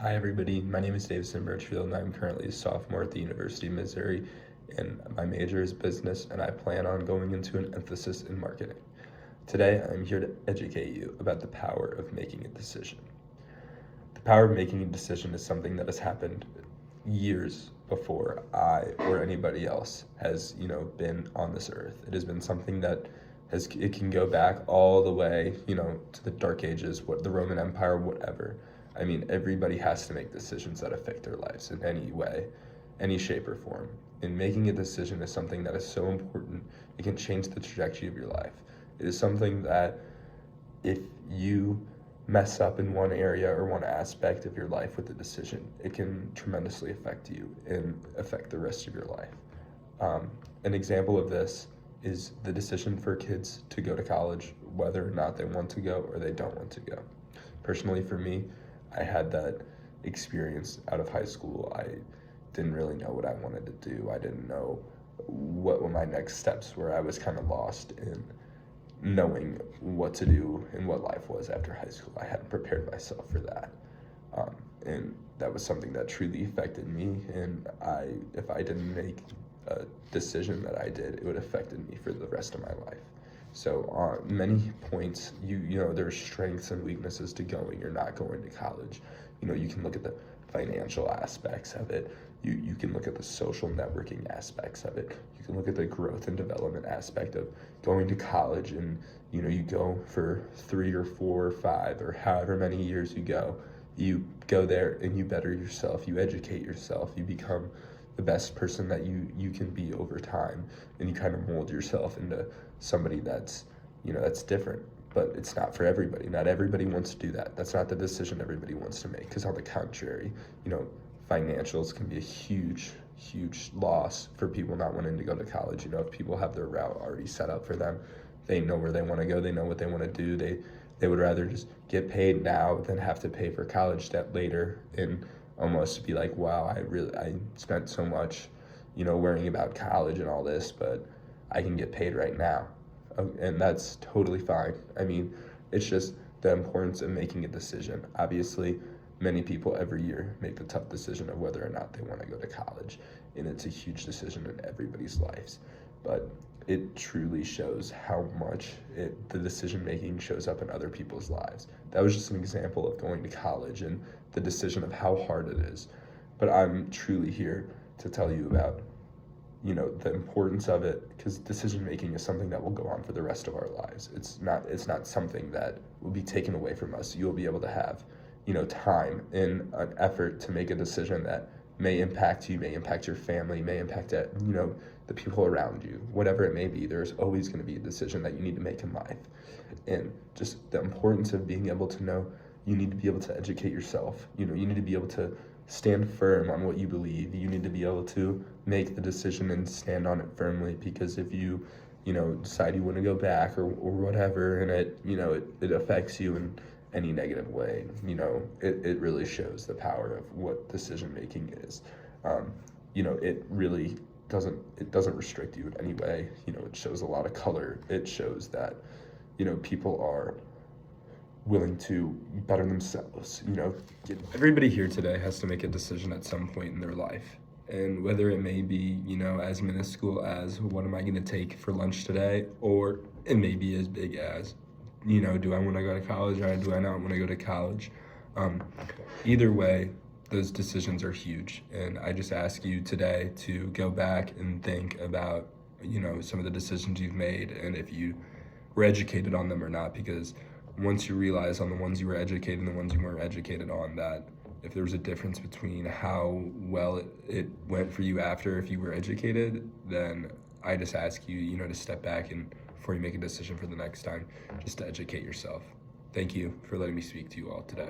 Hi everybody, my name is Davison Birchfield and I'm currently a sophomore at the University of Missouri, and my major is business and I plan on going into an emphasis in marketing. Today I'm here to educate you about the power of making a decision. The power of making a decision is something that has happened years before I or anybody else has, been on this earth. It has been something that it can go back all the way, to the Dark Ages, the Roman Empire, whatever. I mean, everybody has to make decisions that affect their lives in any way, any shape or form. And making a decision is something that is so important. It can change the trajectory of your life. It is something that if you mess up in one area or one aspect of your life with a decision, it can tremendously affect you and affect the rest of your life. An example of this is the decision for kids to go to college, whether or not they want to go or they don't want to go. Personally, for me, I had that experience out of high school. I didn't really know what I wanted to do. I didn't know what my next steps were. I was kind of lost in knowing what to do and what life was after high school. I hadn't prepared myself for that. And that was something that truly affected me. And if I didn't make a decision that I did, it would have affected me for the rest of my life. So on many points, there's strengths and weaknesses to going or not going to college. You can look at the financial aspects of it. You can look at the social networking aspects of it. You can look at the growth and development aspect of going to college, and you go for 3 or 4 or 5 or however many years you go there and you better yourself, you educate yourself, you become the best person that you can be over time, and you kind of mold yourself into somebody that's different. But it's not for everybody. Not everybody wants to do that. That's not the decision everybody wants to make, because on the contrary, financials can be a huge loss for people not wanting to go to college. If people have their route already set up for them, they know where they want to go, they know what they want to do, they would rather just get paid now than have to pay for college debt later, and almost be like, wow, I spent so much, worrying about college and all this, but I can get paid right now. And that's totally fine. I mean, it's just the importance of making a decision. Obviously, many people every year make the tough decision of whether or not they want to go to college, and it's a huge decision in everybody's lives. But it truly shows how much the decision making shows up in other people's lives. That was just an example of going to college and the decision of how hard it is. But I'm truly here to tell you about the importance of it, because decision making is something that will go on for the rest of our lives. It's not something that will be taken away from us. You'll be able to have time and an effort to make a decision that may impact you, may impact your family, may impact the people around you, whatever it may be. There's always going to be a decision that you need to make in life. And just the importance of being able to know, you need to be able to educate yourself. You need to be able to stand firm on what you believe. You need to be able to make the decision and stand on it firmly, because if you decide you want to go back or whatever, and it affects you in any negative way, it really shows the power of what decision making is. It really doesn't restrict you in any way. It shows a lot of color. It shows that people are willing to better themselves. Everybody here today has to make a decision at some point in their life, and whether it may be as minuscule as, what am I going to take for lunch today, or it may be as big as do I want to go to college or do I not want to go to college. Either way, those decisions are huge, and I just ask you today to go back and think about some of the decisions you've made, and if you were educated on them or not, because once you realize on the ones you were educated and the ones you weren't educated on, that if there was a difference between how well it went for you after if you were educated, then I just ask you, to step back and before you make a decision for the next time, just to educate yourself. Thank you for letting me speak to you all today.